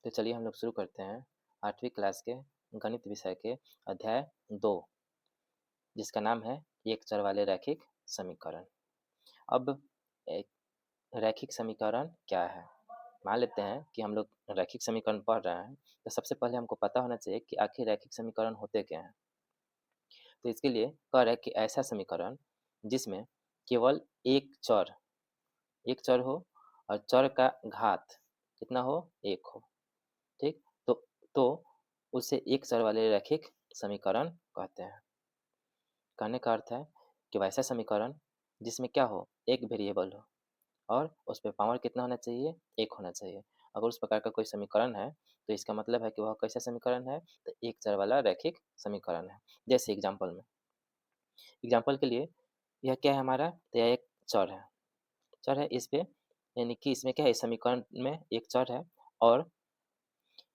तो चलिए हम लोग शुरू करते हैं 8वीं क्लास के गणित विषय के अध्याय 2, जिसका नाम है एक चर वाले रैखिक समीकरण। अब एक रैखिक समीकरण क्या है? मान लेते हैं कि हम लोग रैखिक समीकरण पढ़ रहे हैं, तो सबसे पहले हमको पता होना चाहिए कि आखिर रैखिक समीकरण होते क्या हैं। तो इसके लिए कह रहा है कि ऐसा समीकरण जिसमें केवल एक चर हो और चर का घात कितना हो, एक हो। ठीक, तो उसे एक चर वाले रैखिक समीकरण कहते हैं। कहने का अर्थ है कि वैसा समीकरण जिसमें क्या हो, एक वेरिएबल हो और उस पे पावर कितना होना चाहिए, एक होना चाहिए। अगर उस प्रकार का कोई समीकरण है तो इसका मतलब है कि वह कैसा समीकरण है, तो एक चर वाला रैखिक समीकरण है। जैसे एग्जाम्पल के लिए यह क्या है हमारा, तो यह एक चर है इस पे, यानी कि इसमें क्या है, इस समीकरण में एक चर है और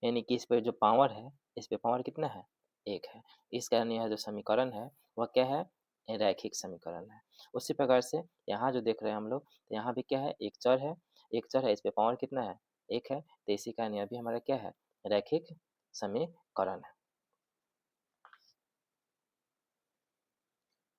यानी कि इस पे जो पावर है, इस पे पावर कितना है, एक है। इस कारण यह जो समीकरण है वह क्या है, रैखिक समीकरण है। उसी प्रकार से यहाँ जो देख रहे हैं हम लोग, तो यहाँ भी क्या है, एक चर है इस पे पावर कितना है, एक है। तो इसी कारण यह भी हमारा क्या है, रैखिक समीकरण है।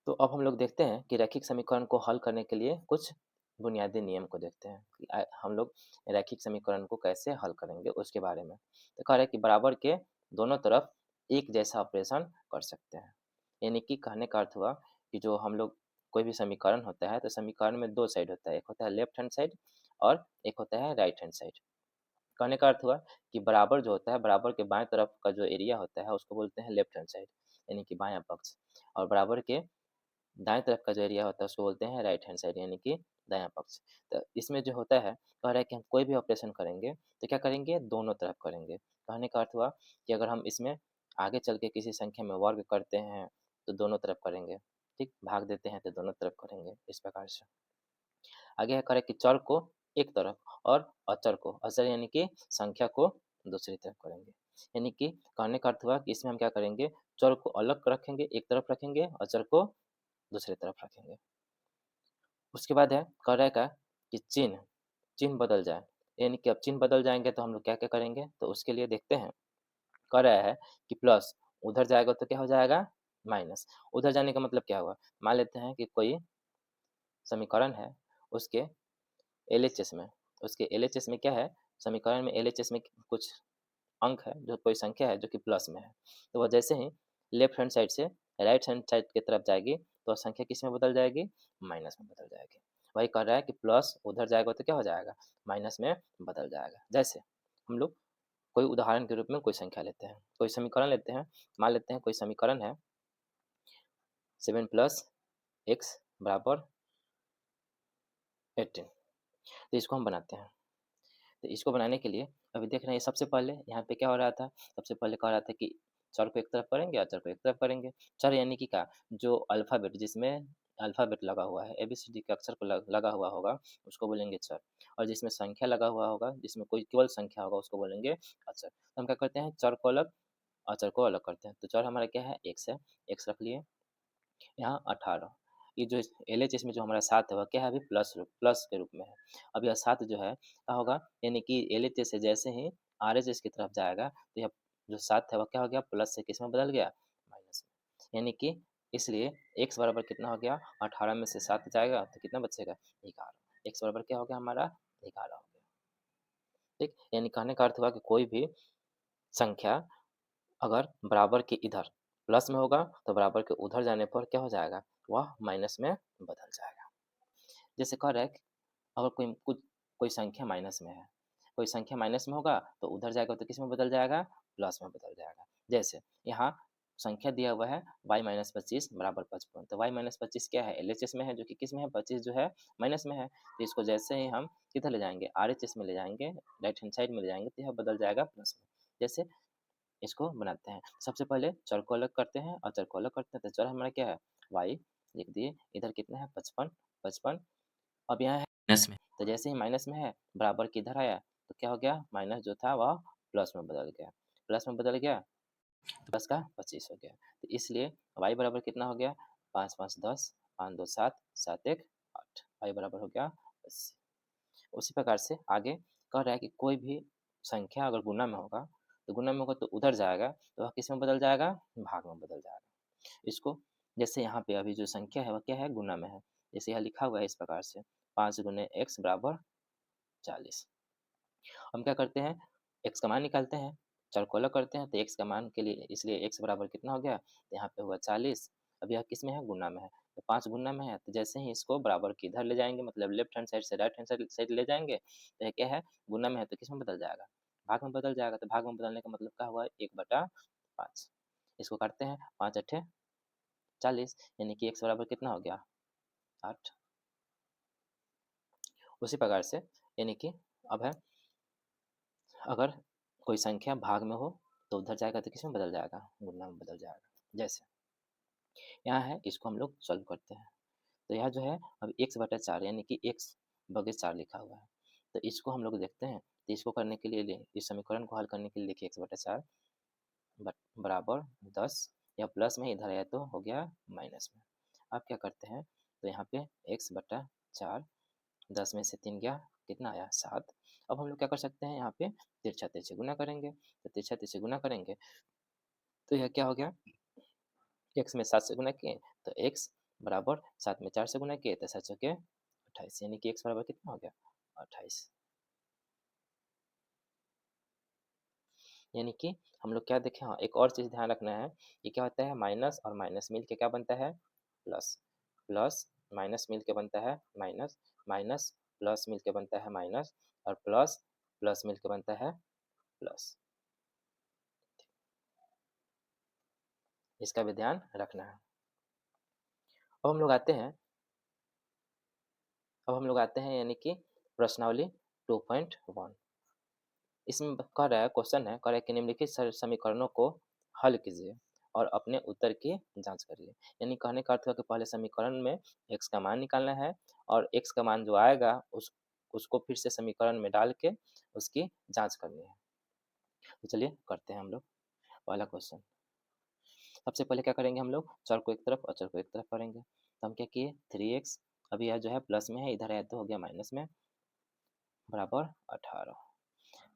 तो अब हम लोग देखते हैं कि रैखिक समीकरण को हल करने के लिए कुछ बुनियादी नियम को देखते हैं कि हम लोग रैखिक समीकरण को कैसे हल करेंगे उसके बारे में। तो कह रहे हैं कि बराबर के दोनों तरफ एक जैसा ऑपरेशन कर सकते हैं। यानी कि कहने का अर्थ हुआ कि जो हम लोग कोई भी समीकरण होता है तो समीकरण में दो साइड होता है, एक होता है लेफ्ट हैंड साइड और एक होता है राइट हैंड साइड। कहने का अर्थ हुआ कि बराबर जो होता है, बराबर के बाएं तरफ का जो एरिया होता है उसको बोलते हैं लेफ्ट हैंड साइड, यानी कि बायां पक्ष। और बराबर के दाएं तरफ का जो एरिया होता है उसको बोलते हैं राइट हैंड साइड, यानी कि दायां पक्ष। तो इसमें जो होता है, कह रहा है कि हम कोई भी ऑपरेशन करेंगे तो क्या करेंगे, दोनों तरफ करेंगे। कहने का अर्थ हुआ कि अगर हम इसमें आगे चल के किसी संख्या में वर्ग करते हैं तो दोनों तरफ करेंगे। ठीक, भाग देते हैं तो दोनों तरफ करेंगे, इस प्रकार से। आगे है करें कि चर को एक तरफ और अचर यानी कि संख्या को दूसरी तरफ करेंगे। यानी कि कहने का अर्थ हुआ कि इसमें हम क्या करेंगे, चर को अलग रखेंगे, एक तरफ रखेंगे, अचर को दूसरी तरफ रखेंगे। उसके बाद है कह रहा है का कि चिन्ह चिन्ह बदल जाए, यानी कि अब चिन्ह बदल जाएंगे तो हम लोग क्या क्या करेंगे, तो उसके लिए देखते हैं। कह रहा है कि प्लस उधर जाएगा तो क्या हो जाएगा, माइनस। उधर जाने का मतलब क्या हुआ, मान लेते हैं कि कोई समीकरण है, उसके एलएचएस में क्या है, समीकरण में एलएचएस में कुछ अंक है, जो कोई संख्या है जो कि प्लस में है। तो वह जैसे ही लेफ्ट हैंड साइड से राइट हैंड साइड की तरफ जाएगी तो वह संख्या किस में बदल जाएगी, माइनस में बदल जाएगी। वही कह रहा है कि प्लस उधर जाएगा तो क्या हो जाएगा, माइनस में बदल जाएगा। जैसे हम लोग कोई उदाहरण के रूप में कोई संख्या लेते हैं, कोई समीकरण लेते हैं। मान लेते हैं कोई समीकरण है 7 + x बराबर 18। तो इसको हम बनाते हैं। तो इसको बनाने के लिए अभी देख रहे हैं, सबसे पहले यहाँ पे क्या हो रहा था, सबसे पहले कह रहा था कि चर को एक तरफ करेंगे और चर को एक तरफ करेंगे। चर यानी कि क्या, जो अल्फाबेट, जिसमें अल्फाबेट लगा हुआ है, एबीसीडी के अक्षर को लगा हुआ होगा उसको बोलेंगे चर। और जिसमें संख्या लगा हुआ होगा, जिसमें कोई केवल संख्या होगा उसको बोलेंगे अचर। तो हम क्या करते हैं, चर को अलग अचर को अलग करते हैं। तो चर हमारा क्या है, एक्स है, एक्स रख लिए। यहाँ 18, ये जो एलएचएस में जो हमारा 7 है वह क्या है, अभी प्लस के रूप में है। अब यह 7 जो है क्या होगा, यानी कि एलएचएस से जैसे ही आरएचएस की तरफ जाएगा तो यह जो 7 है वह क्या हो गया, प्लस से किस में बदल गया, माइनस में। यानी कि इसलिए x बराबर कितना हो गया, 18 में से 7 जाएगा तो कितना बचेगा, 11। x बराबर क्या हो गया हमारा, 11 हो गया। ठीक, यानी कहने का अर्थ हुआ कि कोई भी संख्या अगर बराबर के इधर प्लस में होगा तो बराबर के उधर जाने पर क्या हो जाएगा, वह माइनस में बदल जाएगा। जैसे कह रहा है कि अगर कोई संख्या माइनस में है, कोई संख्या माइनस में होगा तो उधर जाएगा तो किस में बदल जाएगा, प्लस में बदल जाएगा। जैसे यहाँ संख्या दिया हुआ है y-25 बराबर 55। तो y-25 क्या है, एलएचएस में है, जो कि किस में है, 25 जो है माइनस में है। तो इसको जैसे ही हम किधर ले जाएंगे, आरएचएस में ले जाएंगे, राइट हैंड साइड में ले जाएंगे, तो यह बदल जाएगा प्लस में। जैसे इसको बनाते हैं, सबसे पहले चर को अलग करते हैं और चर को अलग करते हैं। तो चर हमारा क्या है, y लिख दिए, इधर कितना है 55 55। अब यहाँ है माइनस में, तो जैसे ही माइनस में है बराबर के इधर आया तो क्या हो गया, माइनस जो था वह प्लस में बदल गया, तो प्लस का 25 हो गया। तो इसलिए y बराबर कितना हो गया, 5 5 10, 5 2 7, 7 1 8, y बराबर हो गया 80। उसी प्रकार से आगे कह रहा है कि कोई भी संख्या अगर गुना में होगा तो गुना में होगा तो उधर जाएगा, तो वह किस में बदल जाएगा? भाग में बदल जाएगा। इसको जैसे यहाँ पे अभी जो संख्या है वह क्या है? गुना में है। जैसे यहाँ लिखा हुआ है इस प्रकार से 5 गुने x बराबर 40। हम क्या करते हैं? x का मान निकालते हैं, चर को अलग करते हैं, तो x का मान के लिए इसलिए x बराबर कितना हो गया? तो यहाँ पे हुआ 40। अब यह किस में है? गुना में है। तो 5 गुना में है, तो जैसे ही इसको बराबर के इधर ले जाएँगे, मतलब लेफ्ट हैंड साइड से राइट हैंड साइड ले जाएँगे, तो यह क्या है? गुना में है तो किस में बदल जाएगा? भाग में बदल जाएगा। तो भाग में बदलने का मतलब क्या हुआ? 1/5। इसको काटते हैं, 5 अट्ठे 40, यानी कि x बराबर कितना हो गया? 8। उसी प्रकार से यानी कि अब है, अगर कोई संख्या भाग में हो तो उधर जाएगा तो किस में बदल जाएगा? गुना में बदल जाएगा। जैसे यहाँ है, इसको हम लोग सॉल्व करते हैं। तो यहाँ जो है अब x/4 यानी कि x/4 लिखा हुआ है। तो इसको हम लोग देखते हैं, तो इसको करने के लिए इस समीकरण को हल करने के लिए देखिए x/4 बराबर 10, या प्लस में इधर आया तो हो गया माइनस में। अब क्या करते हैं? तो यहाँ पे x/4, 10 में से 3 गया, कितना आया? 7। अब हम लोग क्या कर सकते हैं? यहाँ पे तिरछा तिरछे गुना करेंगे, तो तिरछा तिरछे गुना करेंगे तो यह क्या हो गया? x में 7 से गुना किए तो x बराबर 7 में 4 से गुना किए तो 7 चौके 28, यानी कि x बराबर कितना हो गया? 28। यानी कि हम लोग क्या देखें? हाँ, एक और चीज़ ध्यान रखना है, ये क्या होता है? माइनस और माइनस मिल के क्या बनता है? प्लस। प्लस माइनस मिल के बनता है माइनस, माइनस प्लस मिल के बनता है माइनस, और प्लस प्लस मिल के बनता है प्लस। इसका भी ध्यान रखना है। अब हम लोग आते हैं यानी कि प्रश्नावली 2.1। इसमें कह रहा है, क्वेश्चन है, कह रहा है कि निम्नलिखित समीकरणों को हल कीजिए और अपने उत्तर की जांच करिए। यानी कहने का अर्थ है कि पहले समीकरण में x का मान निकालना है, और x का मान जो आएगा उसको फिर से समीकरण में डाल के उसकी जांच करनी है। तो चलिए करते हैं हम लोग पहला क्वेश्चन। सबसे पहले क्या करेंगे? हम लोग चर को एक तरफ और चर को एक तरफ करेंगे। तो हम क्या किए? 3x, अभी यह जो है प्लस में है, इधर है तो हो गया माइनस में, बराबर 18।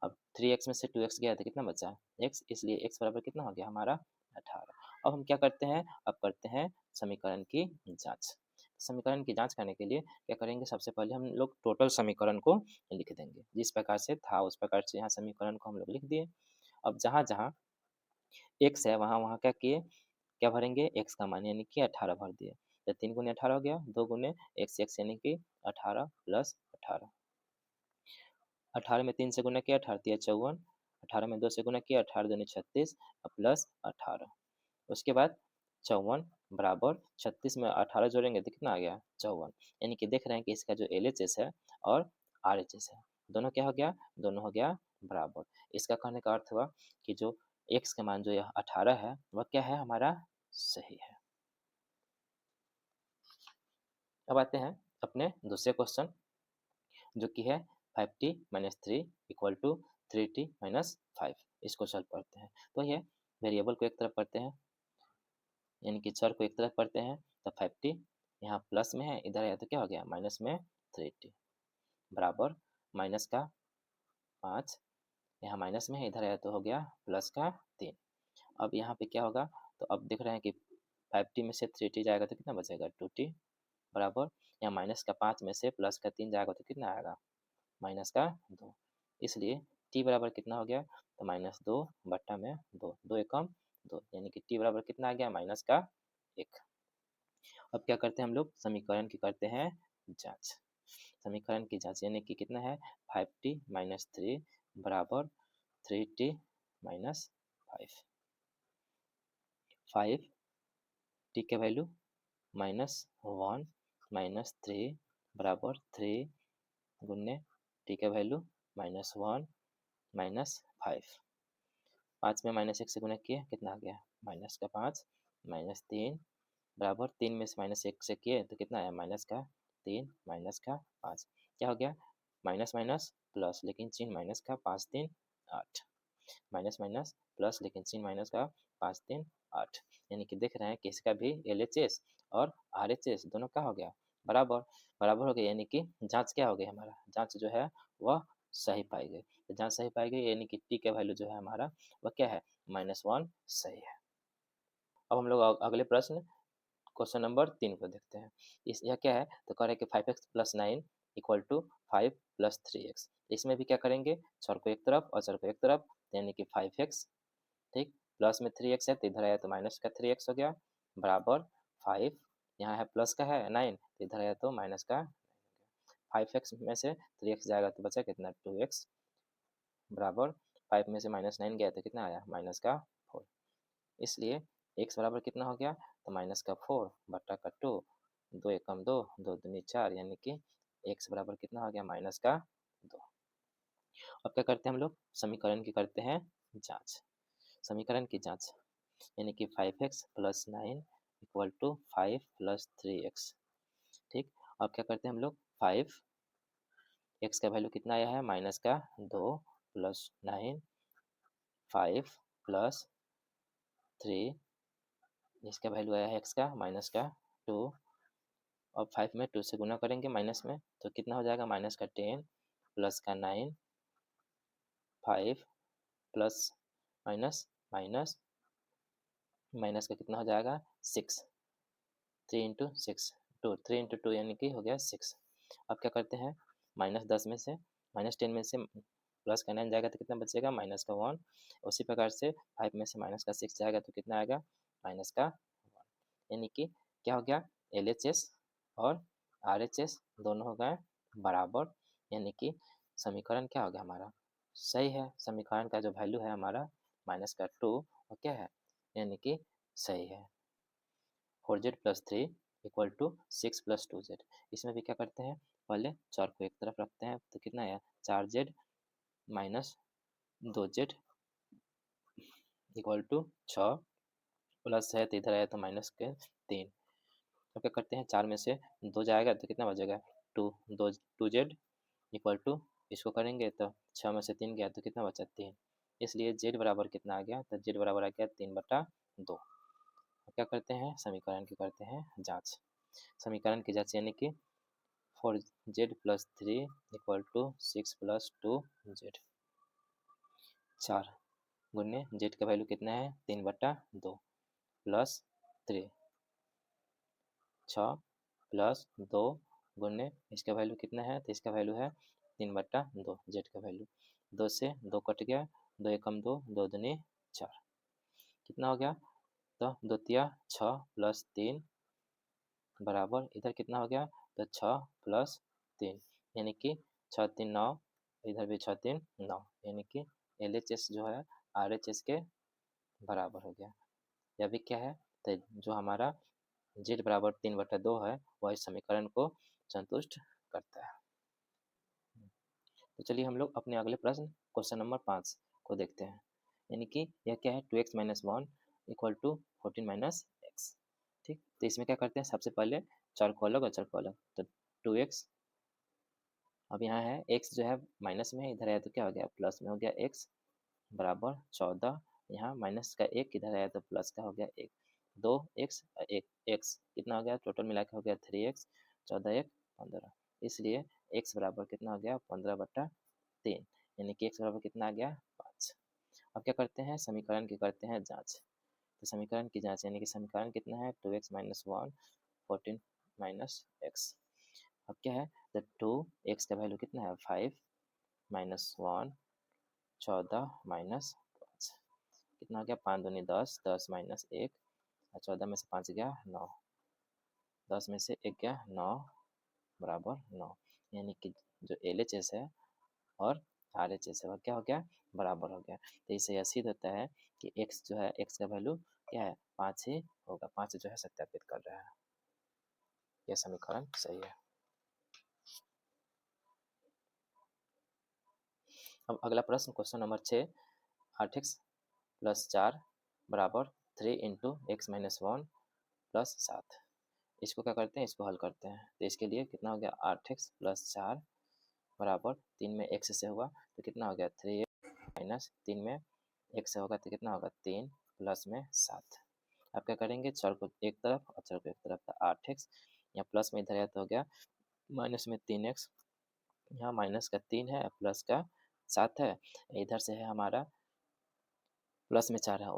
अब 3x में से 2x गया तो कितना बचा? x, इसलिए x बराबर कितना हो गया हमारा? 18। अब हम क्या करते हैं? अब करते हैं समीकरण की जांच। समीकरण की जांच करने के लिए क्या करेंगे? सबसे पहले हम लोग टोटल समीकरण को लिख देंगे, जिस प्रकार से था उस प्रकार से यहाँ समीकरण को हम लोग लिख दिए। अब जहाँ जहाँ x है वहाँ वहाँ क्या किए? क्या भरेंगे? x का मान यानी कि 18 भर दिए। तो 3 गुने 18 हो गया, 2 गुने x यानी कि 18 प्लस 18। 18 में 3 से गुना किया, 18 तिया 54, 18 में 2 से गुना किया, 18 दूनी 36 और प्लस 18। उसके बाद 54 बराबर 36 में 18 जोड़ेंगे तो कितना आ गया? 54। यानी कि देख रहे हैं कि इसका जो LHS है और RHS है, दोनों क्या हो गया? दोनों हो गया बराबर। इसका कहने का अर्थ हुआ कि जो x का मान जो यह 18 है वह क्या है? हमारा सही है। अब आते हैं अपने दूसरे क्वेश्चन, जो कि है 5t minus 3 equal to 3t minus 5। इसको सॉल्व करते हैं। तो ये वेरिएबल को एक तरफ करते हैं, यानी कि चर को एक तरफ करते हैं, तो 5t यहाँ प्लस में है, इधर है तो क्या हो गया? माइनस में 3t, बराबर माइनस का 5, यहाँ माइनस में है, इधर है तो हो गया प्लस का 3। अब यहाँ पे क्या होगा? तो अब देख रहे हैं कि 5t में से 3t जाएगा तो कितना बचेगा? 2t, बराबर यहाँ माइनस का 5 में से प्लस का 3 जाएगा तो कितना आएगा? माइनस का 2। इसलिए t बराबर कितना हो गया? तो माइनस 2 बट्टा में 2, 2 एकम 2, यानी कि t बराबर कितना आ गया? माइनस का 1। अब क्या करते हैं हम लोग? समीकरण की करते हैं जांच। समीकरण की जांच यानी कि कितना है? 5t माइनस 3 बराबर 3t माइनस 5। 5t के वैल्यू -1 माइनस 3 बराबर 3 गुने t का वैल्यू -1 माइनस 5। 5 में माइनस 1 से गुणा किए, कितना आ गया? माइनस का 5 माइनस 3 बराबर 3 में से माइनस 1 से किए तो कितना आया? माइनस का 3 माइनस का 5। क्या हो गया? माइनस माइनस प्लस, लेकिन चिन्ह माइनस का, 5 3 8। माइनस माइनस प्लस, लेकिन चिन्ह माइनस का, 5 3 8। यानी कि देख रहे हैं कि इसका भी LHS और RHS दोनों क्या हो गया? बराबर। बराबर हो गया, यानी कि जांच क्या हो गई हमारा? जांच जो है वह सही पाई गई। तो जहाँ सही पाई गई यानी कि टी का वैल्यू जो है हमारा वह क्या है, -1 सही है। अब हम लोग अगले प्रश्न क्वेश्चन नंबर 3 को देखते हैं। इस यह क्या है, तो कह रहे हैं कि 5x + 9 = 5 + 3x। इसमें भी क्या करेंगे, चर को एक तरफ और चर को एक तरफ, यानी कि 5x, ठीक, प्लस में 3x है तो इधर आया तो माइनस का 3x हो गया, बराबर 5, यहाँ है प्लस का है 9 तो इधर आया तो माइनस का 5x में से 3x जाएगा तो बचा कितना 2x, बराबर 5 में से -9 गया तो कितना आया माइनस का 4। इसलिए x बराबर कितना हो गया, तो माइनस का 4 बटा का 2, 2 एकम 2, 2 दूनी 4, यानी कि x बराबर कितना हो गया माइनस का 2। अब क्या करते हैं हम लोग, समीकरण की करते हैं जांच। समीकरण की जांच यानी कि 5x + 9 = 5 + 3x, ठीक। अब क्या करते हैं हम लोग, 5 x का वैल्यू कितना आया है माइनस का 2 + 9 5 + 3, इसका वैल्यू आया है x का माइनस का 2। अब 5 में 2 से गुना करेंगे माइनस में तो कितना हो जाएगा माइनस का 10 प्लस का 9 5 प्लस माइनस माइनस माइनस का कितना हो जाएगा 6, 3 इंटू 6 2, 3 इंटू 2 यानी कि हो गया 6। अब क्या करते हैं, -10 में से -10 में से प्लस का 9 जाएगा तो कितना बचेगा माइनस का 1। उसी प्रकार से 5 में से माइनस का 6 जाएगा तो कितना आएगा माइनस का 1, यानी कि क्या हो गया, LHS और RHS दोनों हो गए बराबर, यानी कि समीकरण क्या हो गया हमारा सही है। समीकरण का जो वैल्यू है हमारा माइनस का 2 और क्या है, यानी कि सही है। 4z + 3 = 6 + 2z। इसमें भी क्या करते हैं, पहले चर को एक तरफ रखते हैं तो कितना आया 4z - 2z = 6, प्लस है तो इधर आया तो माइनस के 3। तो क्या करते हैं, 4 में से 2 जाएगा तो कितना बचेगा 2, 2z = इसको करेंगे तो 6 में से 3 गया तो कितना बचा 3, इसलिए z बराबर कितना आ गया, तो z बराबर आ गया 3/2। क्या करते हैं, समीकरण की करते हैं जांच। समीकरण की जांच यानी कि 4z + 3 = 6 + 2z, 4 गुने z का वैल्यू कितना है 3/2 प्लस 3, 6 प्लस 2 गुने इसका वैल्यू कितना है, तो इसका वैल्यू है 3/2, z का वैल्यू 2 से 2 कट गया, 2 एकम 2, 2 दूनी 4, कितना हो गया, तो 2 तिया 6 प्लस 3 बराबर इधर कितना हो गया, तो 6 प्लस 3 यानी कि 6 3 9, इधर भी 6 3 9, यानी कि LHS जो है RHS के बराबर हो गया। यह भी क्या है, तो जो हमारा z बराबर 3/2 है वह इस समीकरण को संतुष्ट करता है। तो चलिए हम लोग अपने अगले प्रश्न क्वेश्चन नंबर 5 को देखते हैं, यानी कि यह क्या है 2x - 1 = 14 - x, ठीक। तो इसमें क्या करते हैं, सबसे पहले चर को अलग और चर को अलग, तो 2x, अब यहाँ है x जो है माइनस में है, इधर आया तो क्या हो गया प्लस में हो गया x, बराबर 14, यहाँ माइनस का 1 इधर आया तो प्लस का हो गया 1, 2x 1 x कितना हो गया, टोटल मिला के हो गया 3x, 14 1 15, इसलिए x बराबर कितना हो गया 15/3, यानी कि x बराबर कितना आ गया 5। अब क्या करते हैं, समीकरण की करते हैं जांच। तो समीकरण की जांच यानी कि समीकरण कितना है 2x - 1 14 - x। अब क्या है, तो 2x का वैल्यू कितना है 5 - 1 14 - 5 कितना हो गया 5 दूनी 10, 10 - 1 और 14 में से 5 गया 9, 10 में से 1 गया 9 बराबर 9, यानी कि जो LHS है और RHS है वह क्या हो गया बराबर हो गया। तो इससे यह सिद्ध होता है कि x जो है x का वैल्यू क्या है 5 ही होगा, 5 जो है सत्यापित कर रहा है, यह समीकरण सही है। अब अगला प्रश्न क्वेश्चन नंबर 6, 8x + 4 बराबर 3 × x - 1 + 7। इसको क्या करते हैं, इसको हल करते हैं। तो इसके लिए कितना हो गया 8x + 4 बराबर 3 में x से हुआ तो कितना हो गया 3x - 3 में x से होगा तो कितना होगा 3 प्लस में 7। अब क्या करेंगे, चर को एक तरफ और चर को एक तरफ, तो 8x, यहाँ प्लस में इधर आया तो हो गया माइनस में 3x यहाँ माइनस का 3 है, प्लस का 7 है, इधर से है हमारा प्लस में 4 है,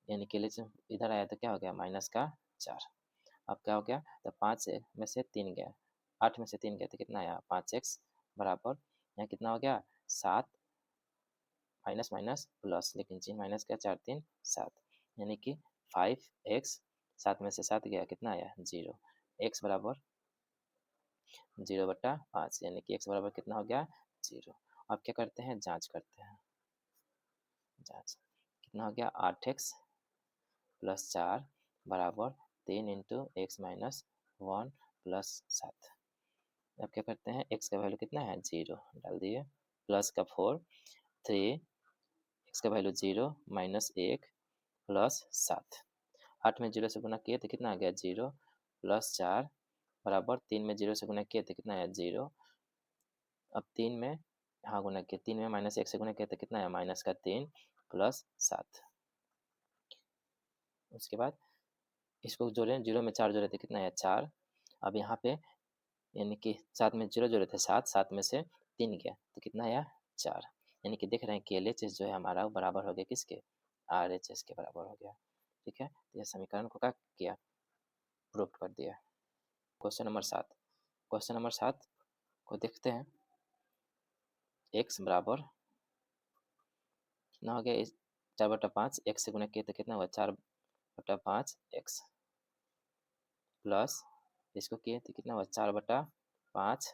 यानी कि इधर आया तो क्या हो गया माइनस का 4। अब क्या हो गया, तो 5 में से 3 गया, 8 में से 3 गया तो कितना आया 5x बराबर, यहाँ कितना हो गया 7 माइनस माइनस प्लस, लेकिन चिन्ह माइनस का 4 3 7, यानी कि 5x, 7 में से 7 गया कितना आया 0, x बराबर 0/5, यानी कि x बराबर कितना हो गया 0। अब क्या करते हैं, जांच करते हैं, जांच कितना हो गया 8x प्लस 4 बराबर 3 इंटू एक्स माइनस 1 प्लस 7। अब क्या करते हैं, x का वैल्यू कितना है 0 डाल दिए, प्लस का 4 3, x का वैल्यू 0 माइनस 1 प्लस 7, 8 में 0 से गुना किए तो कितना आ गया 0 प्लस 4 बराबर 3 में 0 से गुना किए तो कितना आया 0। अब 3 में हाँ गुना किए, 3 में माइनस 1 से गुना किए तो कितना आया माइनस का 3 प्लस 7। उसके बाद इसको जोड़े, 0 में 4 जोड़े तो कितना आया 4। अब यहाँ पे यानी कि 7 में 0 जोड़े थे 7, 7 में से 3 गया तो कितना आया 4, यानी कि देख रहे हैं कि LHS जो है हमारा वो बराबर हो गया किसके, RHS के बराबर हो गया। ठीक है, तो यह समीकरण को क्या किया, प्रूव कर दिया। क्वेश्चन नंबर 7, क्वेश्चन नंबर 7 को देखते हैं, x बराबर कितना हो गया, 4/5, x से गुना किए तो कितना हुआ 4/5 x प्लस इसको किए तो कितना हुआ 4/5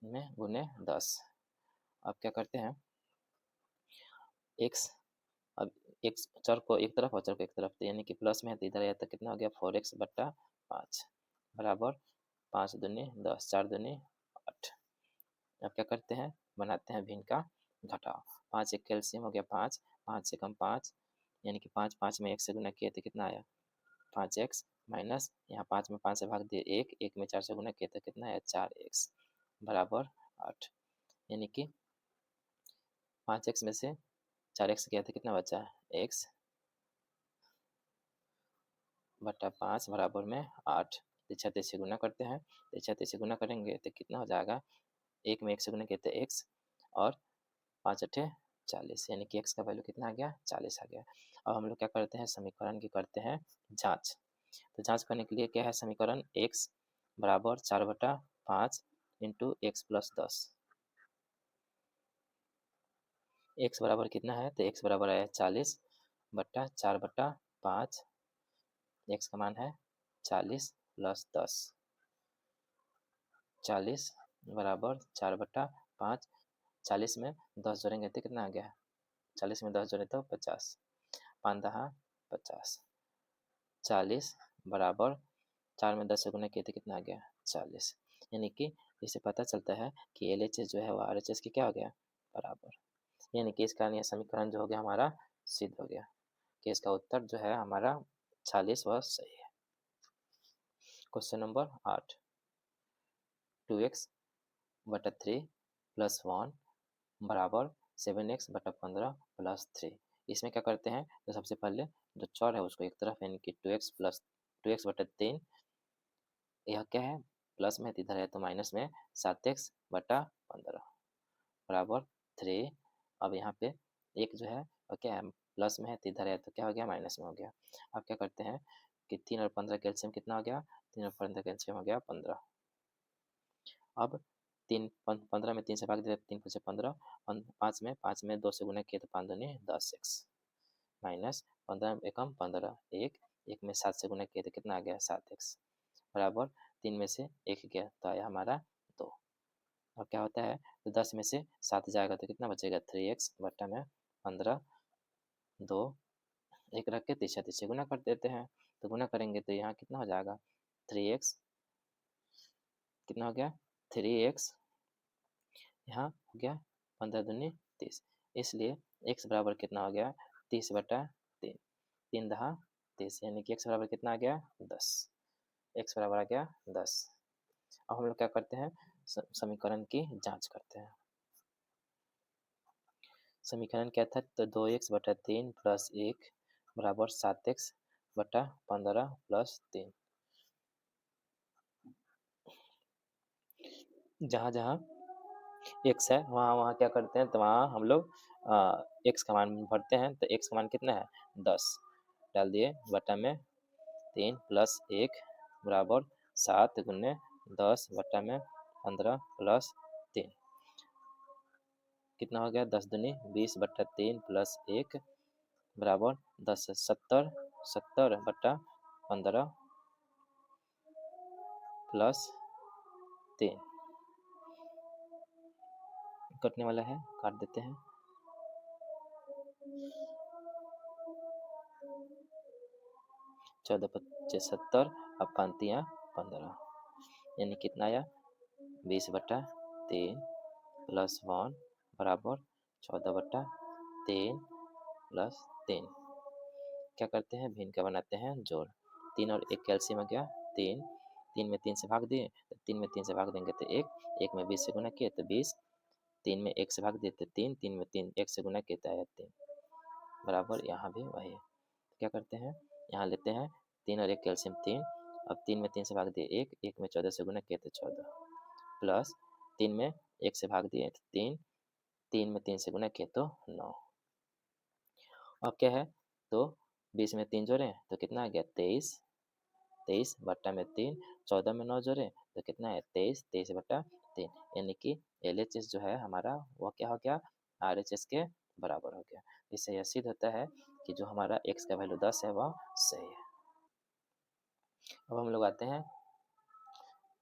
में गुने 10। अब क्या करते हैं, x, अब x चर को एक तरफ और चर को एक तरफ, तो यानी कि प्लस में है तो इधर आया तो कितना हो गया 4x/5 बराबर 5 दूनी 10, 4 दूनी 8। अब क्या करते हैं, बनाते हैं भिन्न का घटाव, 5 एक कैल्शियम हो गया 5, 5 से कम 5, यानी कि 5 5 में 1 से गुना किए तो कितना आया 5x माइनस, यहाँ 5 में 5 से भाग दिए 1, 1 में 4 से गुना किए तो कितना आया 4x बराबर 8, यानी कि 5x में से 4x गया तो कितना बचा x बटा 5 बराबर में 8। तिरछा तिरछे गुना करते हैं, तिरछा तिरछे गुना करेंगे तो कितना हो जाएगा, 1 में 1 से गुना किए तो x और 5 अठे 40, यानी कि x का वैल्यू कितना आ गया 40 आ गया। अब हम लोग क्या करते हैं, समीकरण की करते हैं जांच। तो जांच करने के लिए क्या है, समीकरण x बराबर 4/5 इंटू एक्स प्लस 10, x बराबर कितना है तो x बराबर है 40 बट्टा 4/5, x का मान है 40 प्लस 10, 40 बराबर 4/5, 40 में 10 जोड़ेंगे तो कितना आ गया, 40 में 10 जोड़े तो 50, 5 दहा 50, 40 बराबर 4 में 10 से गुना किए तो कितना आ गया 40, यानी कि इससे पता चलता है कि LHS जो है वो RHS के क्या हो गया बराबर, यानी कि इस कारण यह समीकरण जो हो गया हमारा सिद्ध हो गया कि इसका उत्तर जो है हमारा 40 वह सही है। क्वेश्चन नंबर 8, 2x/3 प्लस 1 बराबर 7x/15 प्लस 3। इसमें क्या करते हैं, तो सबसे पहले जो चर है उसको एक तरफ, यानी कि 2x/3, यह क्या है प्लस में, इधर है तो माइनस में 7x/15 बराबर 3। अब यहाँ पे एक जो है और क्या है प्लस में है तो इधर है तो क्या हो गया माइनस में हो गया। अब क्या करते हैं कि 3 और 15 कैल्शियम कितना हो गया, 3 और 15 कैल्शियम हो गया 15। अब 15 में 3 से भाग दिया 3 5 15, 5 में 2 से गुना किया तो 5 दूनी 10x माइनस 15 एकम 15, 1 में 7 से गुना किया तो कितना आ गया 7x बराबर 3 में से 1 गया तो आया हमारा 2। अब क्या होता है, तो 10 में से 7 जाएगा तो कितना बचेगा 3x बट्टा में 15, 2 1 रख के तिरछा तिरछे गुना कर देते हैं, तो गुना करेंगे तो यहाँ कितना हो जाएगा 3x, कितना हो गया 3x, यहाँ हो गया 15 दूनी 30, इसलिए x बराबर कितना हो गया 30/3, 3 दहा 30, यानी कि x बराबर कितना आ गया 10, x बराबर आ गया 10। अब हम लोग क्या करते हैं, समीकरण की जांच करते हैं। समीकरण क्या था, तो 2x/3 प्लस 1 बराबर 7x/15 प्लस 3। जहाँ जहाँ एक्स है, वहाँ वहाँ क्या करते हैं तो वहाँ हम लोग एक्स का मान भरते हैं, तो एक्स का मान कितना है 10 डाल दिए बटा में 3 प्लस 1 बराबर 7 गुने 10 बटा में 15 प्लस 3 कितना हो गया 10 दूनी 20 बटा 3 प्लस 1 बराबर 10 से 70 70 बटा 15 प्लस 3 कटने वाला है, काट देते हैं। 14 पच्चे 70 अब 5 तिया 15 यानी कितना आया 20 बटा 3 प्लस 1 बराबर 14 बटा 3 प्लस 3 क्या करते हैं भिन्न का बनाते हैं जोड़ 3 और 1 कैल्शियम आ गया 3 3 में 3 से भाग दिए तो 3 में 3 से भाग देंगे तो 1 1 में 20 से गुना किए तो 20 3 में 1 से भाग दिए तो 3 3 में 3 1 से गुना किए तो आया 3 बराबर यहाँ भी वही है। तो क्या करते हैं यहाँ लेते हैं 3 और 1 कैल्शियम 3 अब 3 में 3 से भाग दिए 1 1 में 14 से गुना किए तो 14 प्लस 3 में 1 से भाग दिए तो 3 3 में 3 से गुना किए तो 9 अब क्या है तो 20 में 3 जोड़े तो कितना आ गया 23 23 बट्टा में 3 14 में 9 जोड़े तो कितना है 23 23 बट्टा 3 यानी कि LHS जो है हमारा वो क्या हो गया RHS के बराबर हो गया। इससे यह सिद्ध होता है कि जो हमारा x का वैल्यू 10 है वह सही है। अब हम लोग आते हैं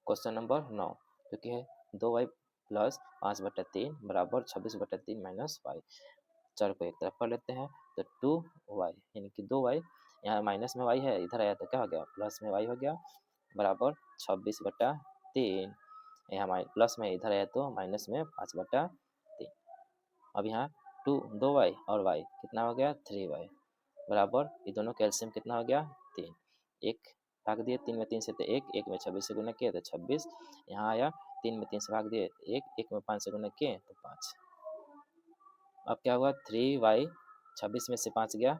क्वेश्चन नंबर 9 जो कि है 2y प्लस 5/3 बराबर 26/3 माइनस वाई। चर को एक तरफ कर लेते हैं तो 2y यानी कि 2y यहाँ माइनस में y है इधर आया तो क्या हो गया प्लस में y हो गया बराबर 26/3 यहाँ प्लस में इधर आया तो माइनस में 5/3। अब यहाँ 2y और y कितना हो गया 3y बराबर ये दोनों कैल्शियम कितना हो गया 3 एक भाग दिए 3 में 3 से तो 1 1 में 26 से गुना किए तो 26 यहाँ आया 3 में 3 से भाग दिए 1 1 में 5 से गुना किए तो 5 अब क्या हुआ 3y 26 में से 5 गया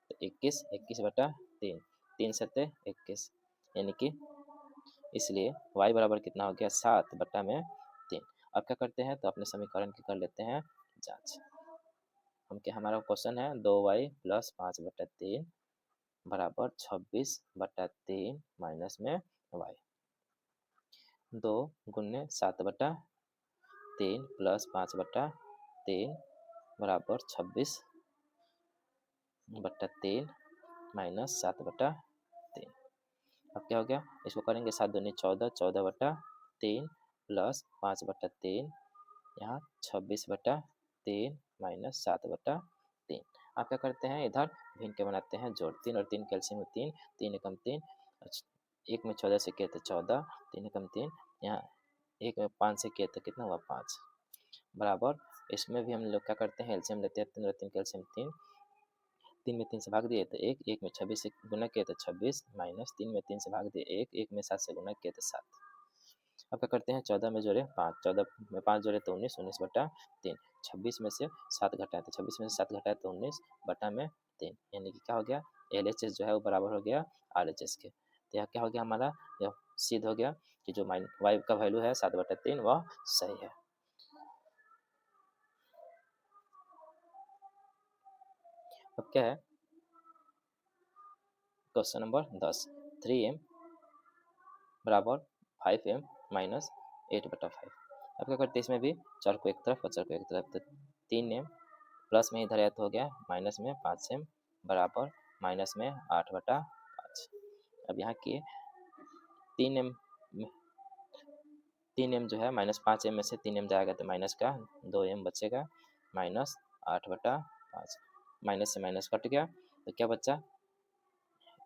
तो 21 21/3 3 सत्ते 21 यानी कि इसलिए y बराबर कितना हो गया 7/3। अब क्या करते हैं तो अपने समीकरण की कर लेते हैं जांच। हम क्या हमारा क्वेश्चन है 2y प्लस 5/3 बराबर 26/3 माइनस में y 2 गुने 7/3 प्लस 5/3 बराबर 26/3 माइनस 7/3। अब क्या हो गया इसको करेंगे 7 दूनी 14 14/3 प्लस 5/3 यहाँ 26/3 माइनस 7/3। आप क्या करते हैं इधर भिन्न के बनाते हैं जोड़ 3 और 3 कैल्शियम में 3 3 एकम 3 1 में 14 से किए तो 14 3 एकम 3 यहाँ 1 में 5 से किए तो कितना हुआ 5 बराबर इसमें भी हम लोग क्या करते हैं एलसीएम लेते हैं 3 और 3 कैल्शियम 3 3 में 3 से भाग दिए तो 1 1 में 26 से गुना किए तो 26 माइनस 3 में 3 से भाग दिए 1 1 में 7 से गुना किए तो 7। अब क्या करते हैं 14 में जोड़े 5 14 में 5 जोड़े तो 19 19/3 26 में से 7 घटाए तो 26 में से 7 घटाए तो 19/3 यानी कि क्या हो गया LHS जो है वो बराबर हो गया RHS के। तो यह क्या हो गया हमारा यह सिद्ध हो गया कि जो y का वैल्यू है 7/3 वह सही है। अब क्या है क्वेश्चन नंबर 10 3m बराबर 5m माइनस 8/5। अब क्या करते हैं इसमें भी चर को एक तरफ और चर को एक तरफ तो 3m प्लस में इधर आया तो हो गया माइनस में 5m बराबर माइनस में 8/5। अब यहाँ किए 3m 3m जो है माइनस 5m में से 3m जाएगा तो माइनस का 2m बचेगा माइनस 8/5 माइनस से माइनस कट गया तो क्या बचा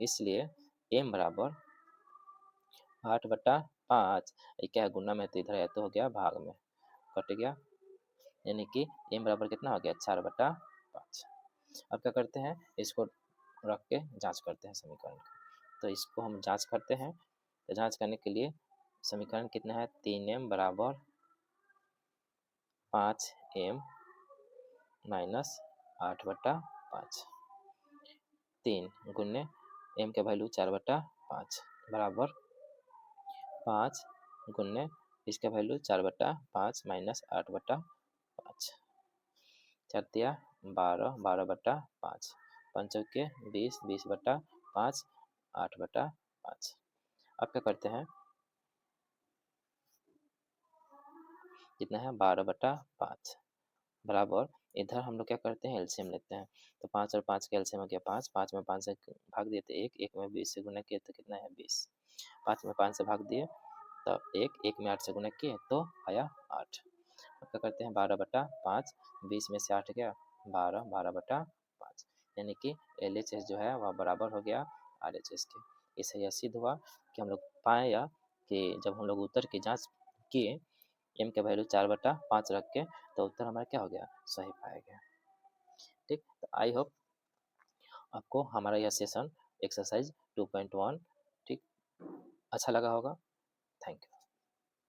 इसलिए m बराबर 8/5 क्या है गुना में तो इधर है तो हो गया भाग में कट गया यानी कि m बराबर कितना हो गया 4/5। अब क्या करते हैं इसको रख के जांच करते हैं समीकरण का। तो इसको हम जांच करते हैं तो जांच करने के लिए समीकरण कितना है 3m बराबर 5m माइनस 8/5 3 गुने m का वैल्यू 4/5 बराबर 5 गुने इसका वैल्यू 4/5 माइनस 8/5, 4 तिया 12, 12/5, 5 चौके 20, 20/5, 8/5। अब क्या करते हैं, कितना है 12/5 बराबर, इधर हम लोग क्या करते हैं एलसीएम लेते हैं। तो 5 और 5 का एलसीएम हो गया 5, 5 में 5 से भाग दिए तो 1, 1 में 20 से गुणा किए तो कितना है 20, 5 में 5 से भाग दिए तो 1, 1 में 8 से गुणा किए तो आया 8। अब क्या करते हैं 12/5, 20 में से 8 गया 12, 12/5, यानी कि LHS जो है वह बराबर हो गया RHS के। इससे यह सिद्ध हुआ कि हम लोग पाया कि जब हम लोग उत्तर की जाँच किए m का वैल्यू 4/5 रख के, तो उत्तर हमारा क्या हो गया, सही पाया गया। ठीक, तो आई होप आपको हमारा यह सेशन एक्सरसाइज 2.1 ठीक अच्छा लगा होगा। Thank you.